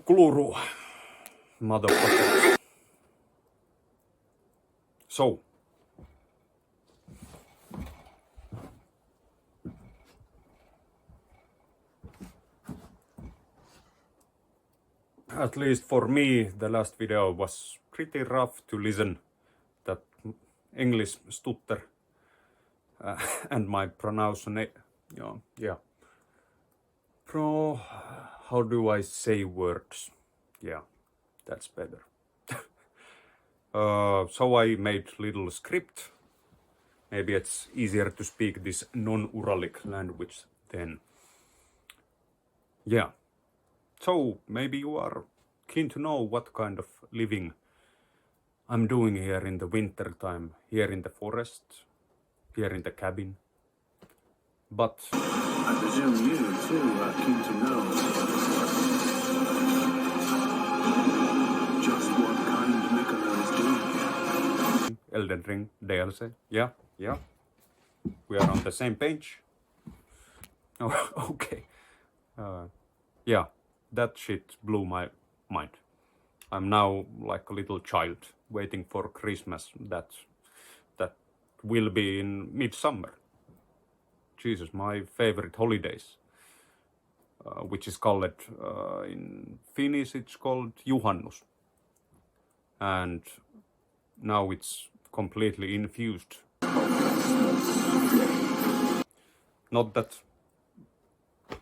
kuluu, motherfucker. So. At least for me, the last video was pretty rough to listen. That English stutter and my pronunciation. Yeah. How do I say words? Yeah, that's better. So I made little script. Maybe it's easier to speak this non-Uralic language then. Yeah. So maybe you are keen to know what kind of living I'm doing here in the winter time, here in the forest, here in the cabin. But I presume you too are keen to know just what kind Miquella is doing here. Elden Ring DLC, yeah. We are on the same page. Oh, okay. Yeah, that shit blew my mind. I'm now like a little child waiting for Christmas that will be in midsummer. Jesus, my favorite holidays, which is called, in Finnish it's called Juhannus. And now it's completely infused. Not that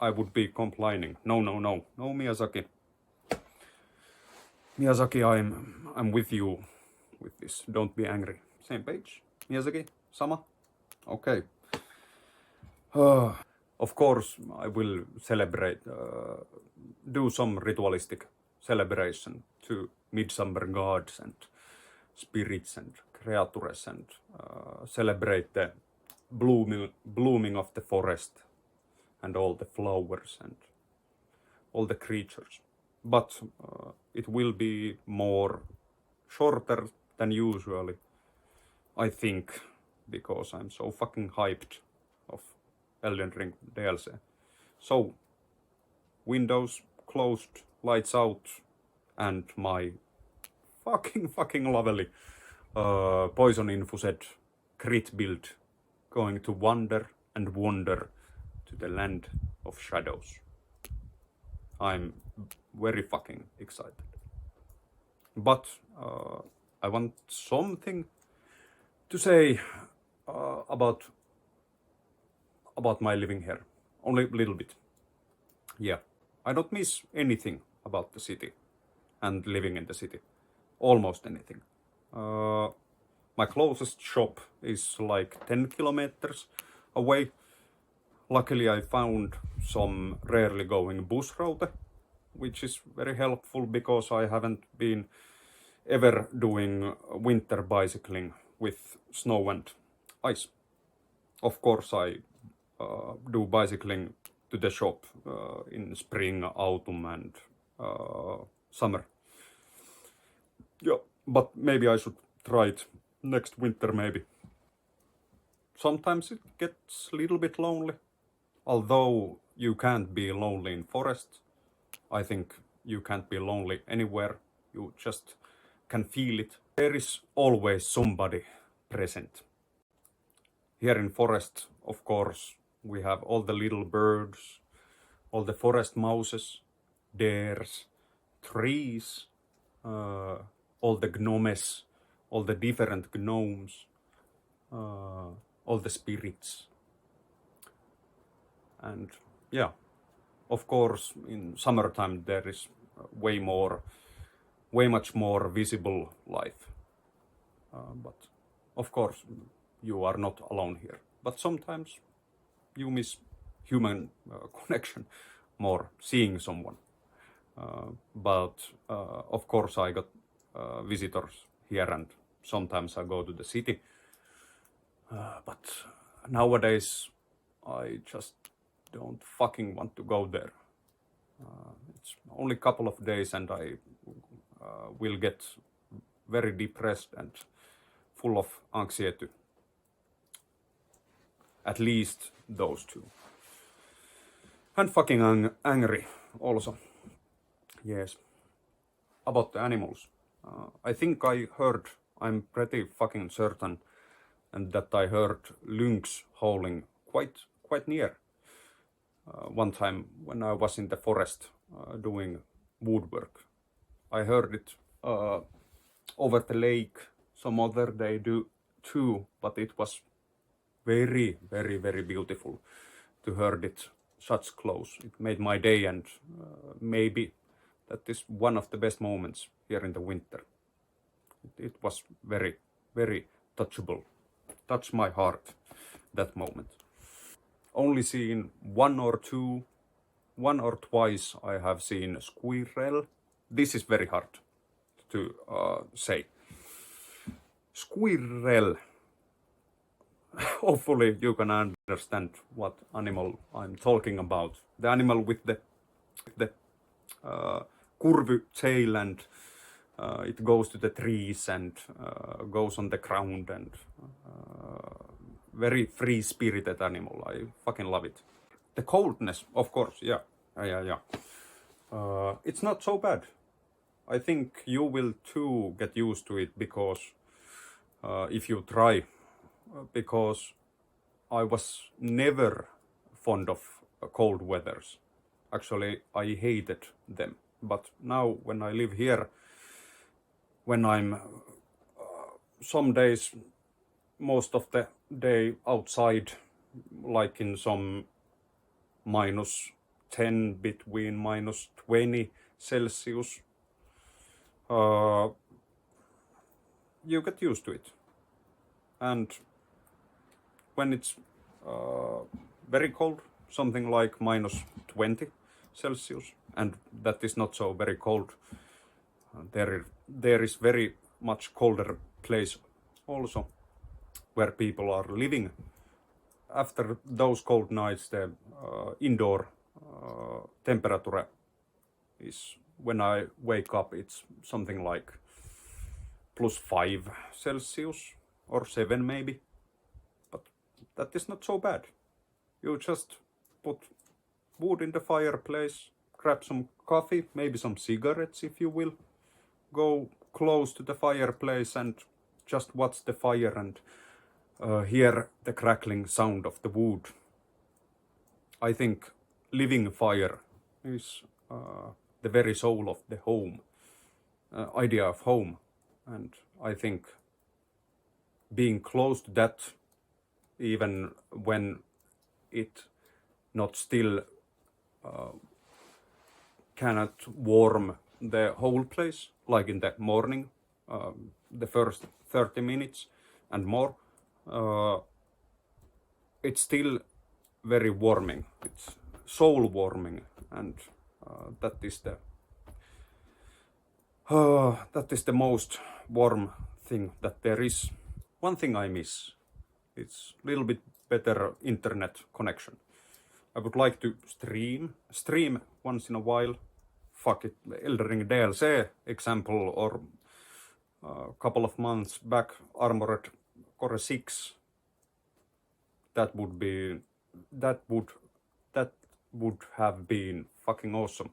I would be complaining. No, Miyazaki. Miyazaki, I'm with you with this. Don't be angry. Same page. Miyazaki, sama? Okay. Of course, I will celebrate, do some ritualistic celebration to midsummer gods and spirits and creatures and celebrate the blooming of the forest and all the flowers and all the creatures. But it will be more shorter than usually, I think, because I'm so fucking hyped of Elden Ring DLC. So, windows closed, lights out, and my fucking lovely poison infused crit build going to wander and wander to the land of shadows. I'm very fucking excited. But I want something to say about my living here. Only a little bit. Yeah, I don't miss anything about the city and living in the city. Almost anything. My closest shop is like 10 kilometers away. Luckily I found some rarely going bus route, which is very helpful because I haven't been ever doing winter bicycling with snow and ice. Of course I do bicycling to the shop in spring, autumn and summer. Yeah, but maybe I should try it next winter maybe. Sometimes it gets a little bit lonely. Although you can't be lonely in forest, I think you can't be lonely anywhere. You just can feel it. There is always somebody present. Here in forest, of course, we have all the little birds, all the forest mouses, deers, trees, all the gnomes, all the different gnomes, all the spirits. And yeah, of course, in summertime there is way much more visible life. But of course, you are not alone here. But sometimes you miss human connection more, seeing someone. But of course I got visitors here and sometimes I go to the city. But nowadays I just don't fucking want to go there. It's only a couple of days and I will get very depressed and full of anxiety. At least those two. And fucking angry also. Yes. about the animals. I think I'm pretty fucking certain, and that I heard lynx howling quite near. One time when I was in the forest doing woodwork, I heard it over the lake. Some other day too, but it was very, very, very beautiful to heard it such close. It made my day, and maybe that is one of the best moments here in the winter. It was very, very touchable. Touched my heart, that moment. Only seen one or twice I have seen squirrel. This is very hard to say. Squirrel. Hopefully you can understand what animal I'm talking about. The animal with the curvy tail, and it goes to the trees and goes on the ground, and very free-spirited animal. I fucking love it. The coldness, of course, yeah. It's not so bad. I think you will too get used to it, because if you try, because I was never fond of cold weathers. Actually, I hated them. But now when I live here, when I'm some days, most of the day outside, like in some -10 between -20 Celsius, you get used to it. And when it's very cold, something like -20 Celsius, and that is not so very cold, there is very much colder place also where people are living. After those cold nights, the indoor temperature is, when I wake up, it's something like +5 Celsius or 7 maybe. But that is not so bad. You just put wood in the fireplace, grab some coffee, maybe some cigarettes if you will, go close to the fireplace and just watch the fire and hear the crackling sound of the wood. I think living fire is the very soul of the home, idea of home, and I think being close to that, even when it not still cannot warm the whole place, like in the morning, the first 30 minutes and more, it's still very warming. It's soul warming, and that is the most warm thing that there is. One thing I miss, it's a little bit better internet connection. I would like to stream once in a while. Fuck it, Elden Ring DLC example, or a couple of months back, Armored Core 6. That would have been fucking awesome.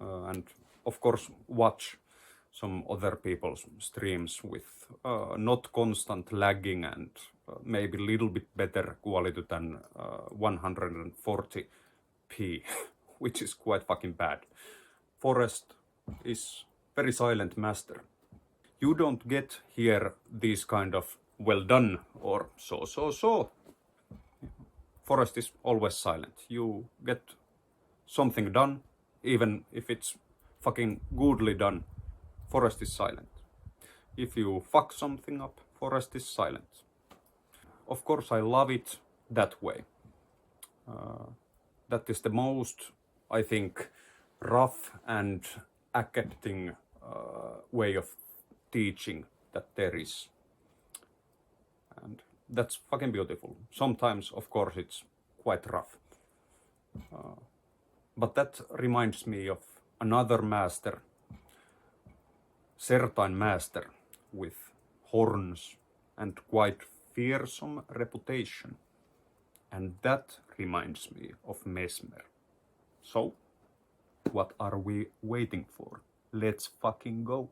And of course watch some other people's streams with not constant lagging, and maybe a little bit better quality than 140p, which is quite fucking bad. Forest is very silent master. You don't get here these kind of well done or so. Forest is always silent. You get something done, even if it's fucking goodly done. Forest is silent. If you fuck something up, forest is silent. Of course, I love it that way. That is the most, I think, rough and accepting way of teaching that there is. And that's fucking beautiful. Sometimes, of course, it's quite rough. But that reminds me of another master, certain master with horns and quite fearsome reputation. And that reminds me of Mesmer. So, what are we waiting for? Let's fucking go.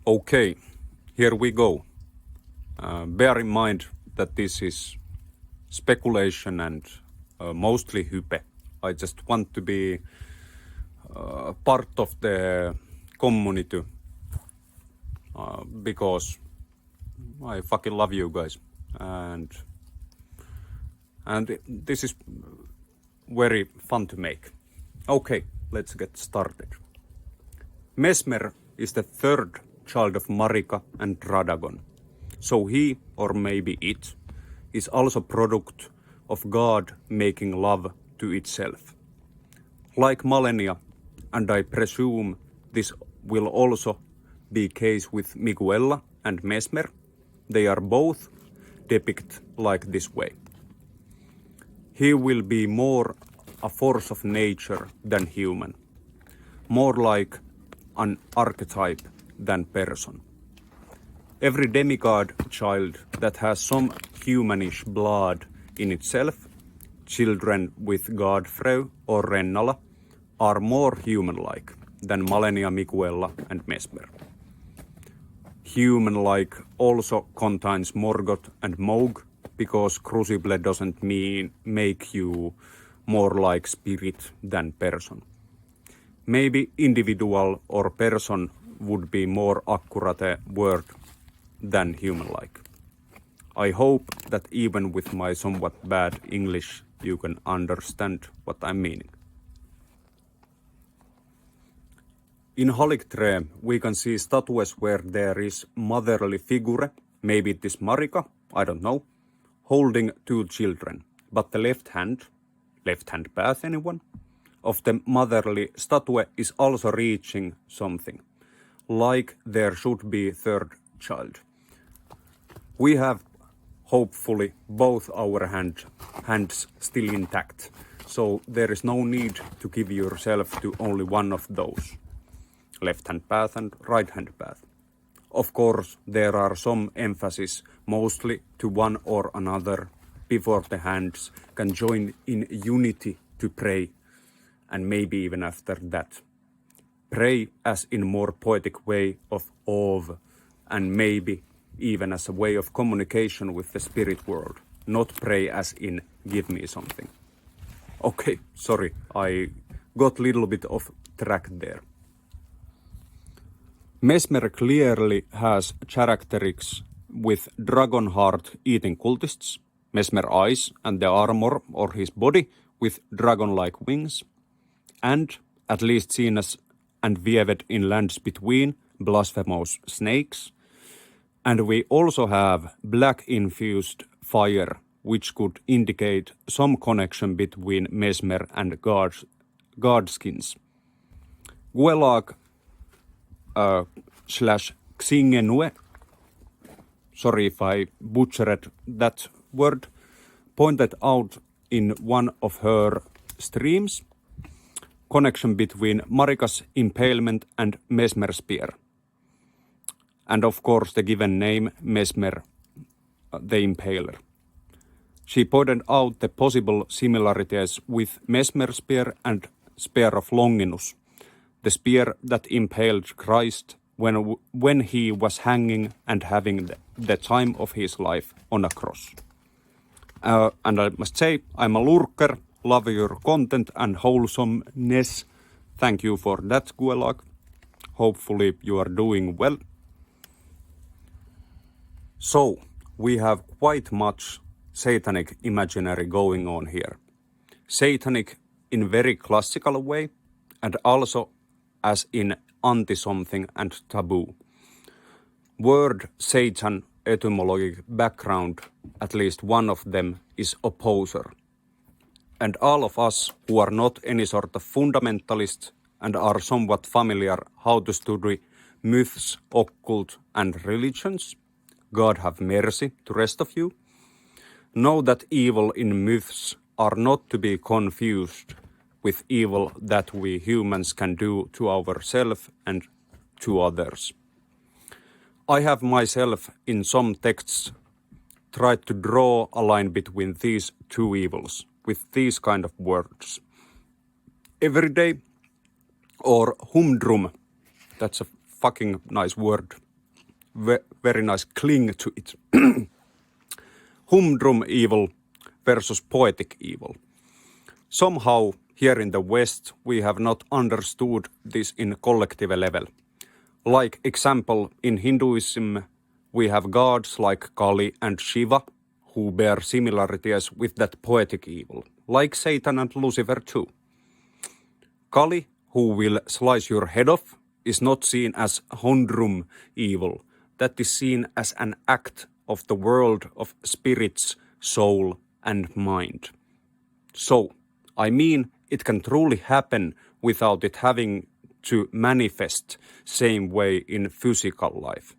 Okay, here we go. Bear in mind that this is speculation and mostly hype. I just want to be part of the community because I fucking love you guys, and this is very fun to make. Okay, let's get started. Mesmer is the third child of Marika and Radagon, so he, or maybe it, is also product of God making love to itself. Like Malenia, and I presume this will also be case with Miguella and Mesmer, they are both depicted like this way. He will be more a force of nature than human, more like an archetype than person. Every demigod child that has some humanish blood in itself, children with Godfrey or Rennala, are more human-like than Malenia, Miguella and Mesmer. Human-like also contains Morgoth and Moog, because Crucible doesn't make you more like spirit than person. Maybe individual or person would be more accurate word than human-like. I hope that even with my somewhat bad English you can understand what I'm meaning. In Haligtre we can see statues where there is motherly figure, maybe it is Marika, I don't know, holding two children, but the left hand path anyone, of the motherly statue is also reaching something, like there should be third child. We have hopefully both our hands still intact, so there is no need to give yourself to only one of those, left hand path and right hand path. Of course, there are some emphasis mostly to one or another before the hands can join in unity to pray, and maybe even after that. Pray as in more poetic way of awe, and maybe even as a way of communication with the spirit world, not pray as in give me something. Okay, sorry, I got a little bit off track there. Mesmer clearly has characteristics with dragon heart eating cultists, Mesmer eyes and the armor or his body with dragon-like wings, and, at least seen as and weaved in lands between, blasphemous snakes. And we also have black-infused fire, which could indicate some connection between Mesmer and Godskins. Guelag / Xingenue, sorry if I butchered that word, pointed out in one of her streams connection between Marika's impalement and Mesmer spear. And of course the given name Mesmer, the Impaler. She pointed out the possible similarities with Mesmer spear and spear of Longinus, the spear that impaled Christ when he was hanging and having the time of his life on a cross. And I must say, I'm a lurker, love your content and wholesomeness. Thank you for that, Guelag. Hopefully you are doing well. So, we have quite much satanic imaginary going on here. satanic in very classical way, and also as in anti-something and taboo. Word Satan etymologic background, at least one of them, is opposer. And all of us who are not any sort of fundamentalist and are somewhat familiar how to study myths, occult and religions, God have mercy to rest of you, know that evil in myths are not to be confused with evil that we humans can do to ourselves and to others. I have myself in some texts tried to draw a line between these two evils with these kind of words. Everyday or humdrum, that's a fucking nice word, very nice cling to it. Humdrum evil versus poetic evil. Somehow here in the West we have not understood this in collective level. Like example, in Hinduism we have gods like Kali and Shiva who bear similarities with that poetic evil, like Satan and Lucifer too. Kali, who will slice your head off, is not seen as humdrum evil. That is seen as an act of the world of spirits, soul and mind. So, I mean, it can truly happen without it having to manifest same way in physical life.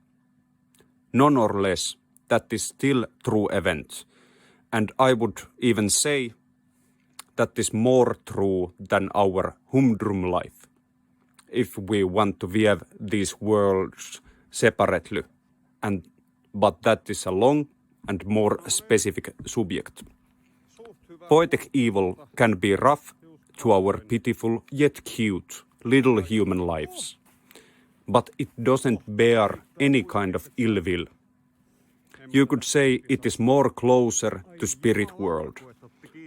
None or less, that is still true event. And I would even say that is more true than our humdrum life, if we want to view these worlds separately, but that is a long and more specific subject. Poetic evil can be rough to our pitiful yet cute little human lives, but it doesn't bear any kind of ill will. You could say it is more closer to spirit world,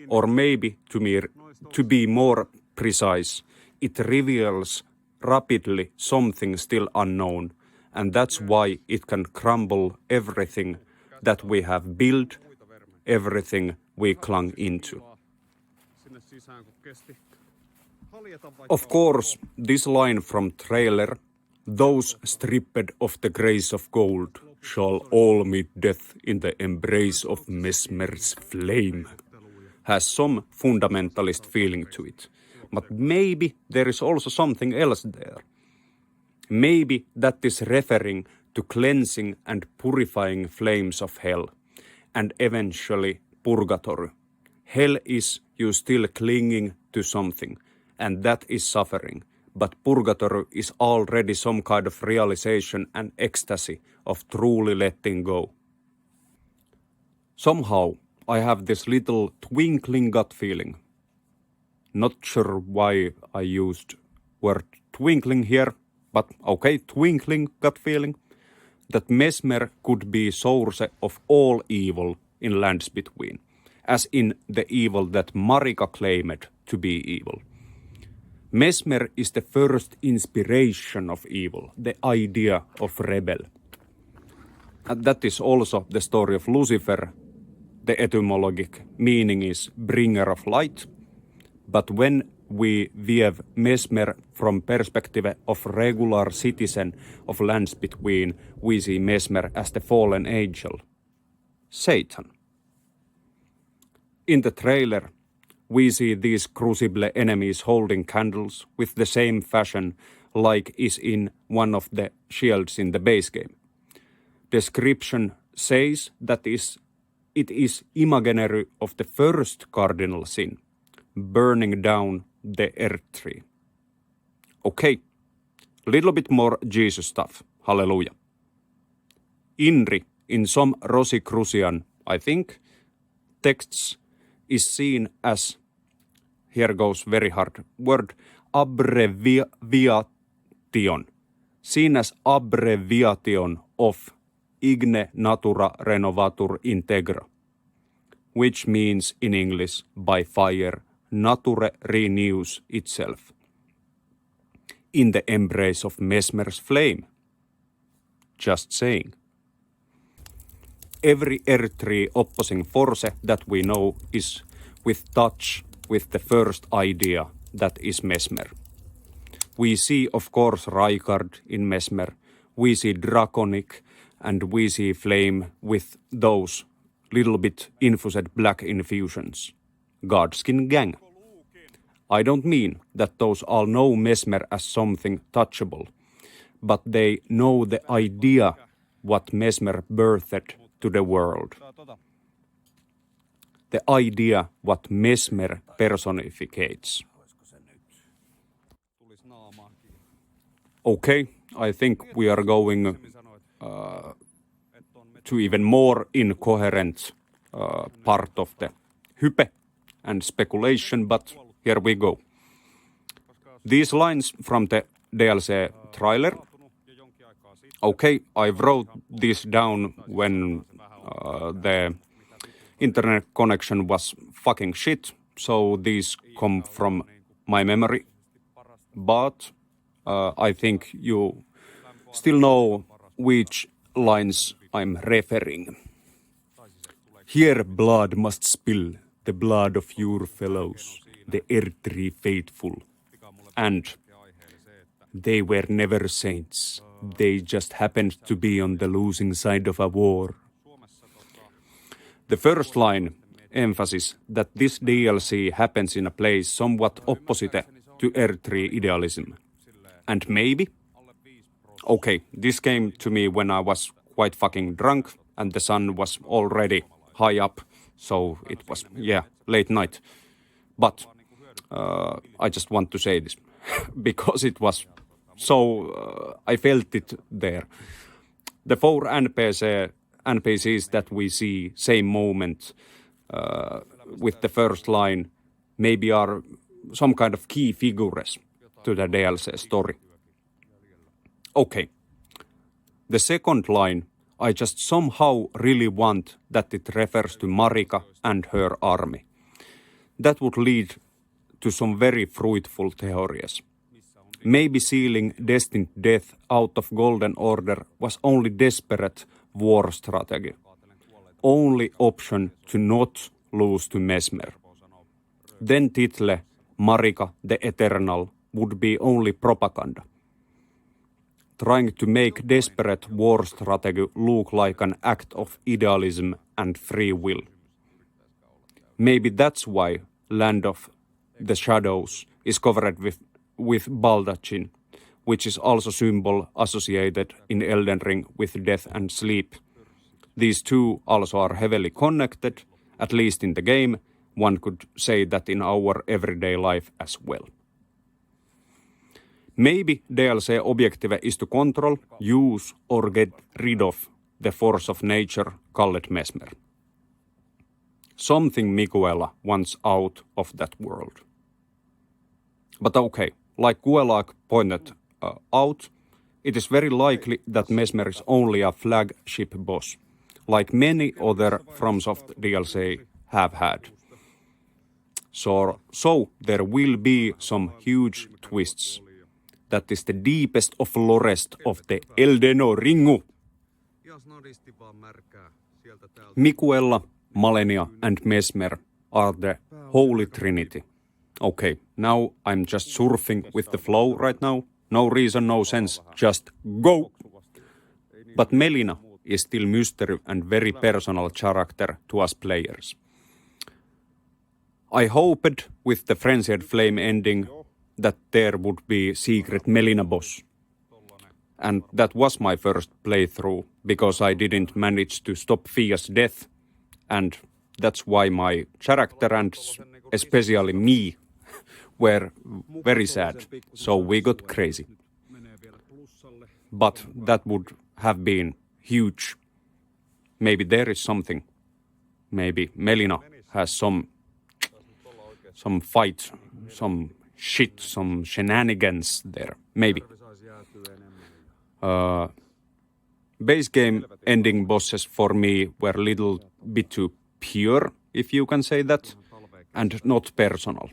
or maybe to be more precise, it reveals rapidly something still unknown, and that's why it can crumble everything that we have built, everything we clung into. Of course, this line from trailer, those stripped of the grace of gold shall all meet death in the embrace of Mesmer's flame, has some fundamentalist feeling to it. But maybe there is also something else there. Maybe that is referring to cleansing and purifying flames of hell, and eventually purgatory. Hell is you still clinging to something, and that is suffering. But purgatory is already some kind of realization and ecstasy of truly letting go. Somehow, I have this little twinkling gut feeling. Not sure why I used word twinkling here, but okay, twinkling gut feeling, that Mesmer could be source of all evil in Lands Between, as in the evil that Marika claimed to be evil. Mesmer is the first inspiration of evil, the idea of rebel. And that is also the story of Lucifer. The etymologic meaning is bringer of light. But when we view Mesmer from perspective of regular citizen of Lands Between, we see Mesmer as the fallen angel, Satan. In the trailer, we see these crucible enemies holding candles with the same fashion like is in one of the shields in the base game. Description says that it is imaginary of the first cardinal sin, burning down the earth tree. Okay, little bit more Jesus stuff, hallelujah. Inri, in some Rosicrucian, I think, texts is seen as, here goes very hard word, abbreviation, seen as abbreviation of Igne Natura Renovatur Integra, which means in English, by fire, nature renews itself. In the embrace of Mesmer's flame. Just saying. Every earth tree opposing force that we know is with touch with the first idea, that is Mesmer. We see, of course, Rykard in Mesmer. We see Draconic, and we see Flame with those little bit infused black infusions. Godskin Gang. I don't mean that those all know Mesmer as something touchable, but they know the idea what Mesmer birthed to the world. The idea what Mesmer personificates. Okay, I think we are going to even more incoherent part of the hype and speculation, but here we go. These lines from the DLC trailer. Okay, I wrote this down when the internet connection was fucking shit, so these come from my memory. But I think you still know which lines I'm referring. Here blood must spill, the blood of your fellows, the Erdtree faithful. And they were never saints. They just happened to be on the losing side of a war. The first line emphasizes that this DLC happens in a place somewhat opposite to Erdtree idealism. And maybe? Okay, this came to me when I was quite fucking drunk and the sun was already high up, so it was, late night. But I just want to say this because it was so, I felt it there. The 4 NPCs that we see same moment with the first line maybe are some kind of key figures to the DLC story. Okay. The second line, I just somehow really want that it refers to Marika and her army. That would lead to some very fruitful theories. Maybe sealing destined death out of Golden Order was only desperate war strategy. Only option to not lose to Mesmer. Then Title, Marika the Eternal, would be only propaganda. Trying to make desperate war strategy look like an act of idealism and free will. Maybe that's why Land of the Shadows is covered with baldachin, which is also symbol associated in Elden Ring with death and sleep. These two also are heavily connected, at least in the game. One could say that in our everyday life as well. Maybe DLC objective is to control, use or get rid of the force of nature called Mesmer. Something Mikuela wants out of that world. But okay, like Guelag pointed out, it is very likely that Mesmer is only a flagship boss, like many other FromSoft DLC have had. So there will be some huge twists. That is the deepest of lorest of the Eldeno Ringu. Mikuela, Malenia and Mesmer are the Holy Trinity. Okay, now I'm just surfing with the flow right now. No reason, no sense, just go! But Melina is still mystery and very personal character to us players. I hoped with the Frenzied Flame ending that there would be secret Melina boss. And that was my first playthrough, because I didn't manage to stop Fia's death, and that's why my character and especially me were very sad, so we got crazy. But that would have been huge. Maybe there is something. Maybe Melina has some fight, some shit, some shenanigans there. Maybe. Base game ending bosses for me were a little bit too pure, if you can say that, and not personal.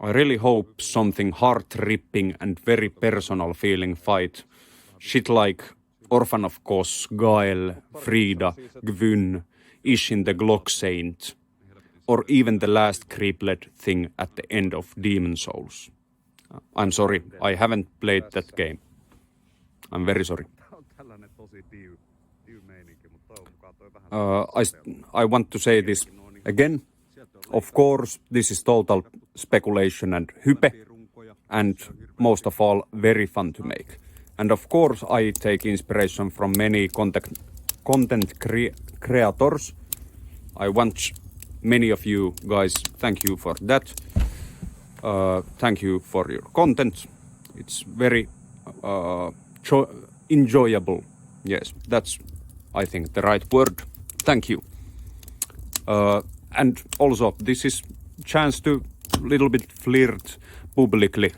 I really hope something heart-ripping and very personal feeling fight. Shit like Orphan of Kos, Gael, Frida, Gvyn, Ishin the Glock Saint. or even the last creeplet thing at the end of Demon Souls. I'm sorry, I haven't played that game. I'm very sorry. I want to say this again. Of course, this is total speculation and hype, and most of all, very fun to make. And of course, I take inspiration from many content creators. I want many of you guys, thank you for that. Thank you for your content. It's very enjoyable. Yes, that's, I think, the right word. Thank you. And also, this is chance to little bit flirt publicly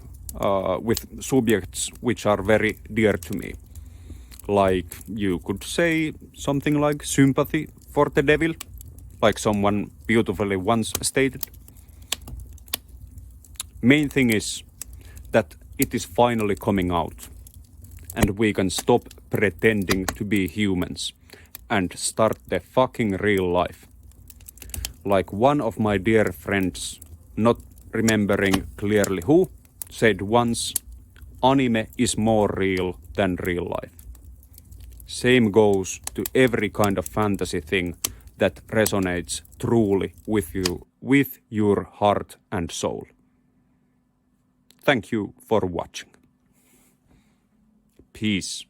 with subjects which are very dear to me. Like, you could say something like sympathy for the devil, like someone beautifully once stated. Main thing is that it is finally coming out, and we can stop pretending to be humans and start the fucking real life. Like one of my dear friends, not remembering clearly who, said once, anime is more real than real life. Same goes to every kind of fantasy thing that resonates truly with you, with your heart and soul. Thank you for watching. Peace.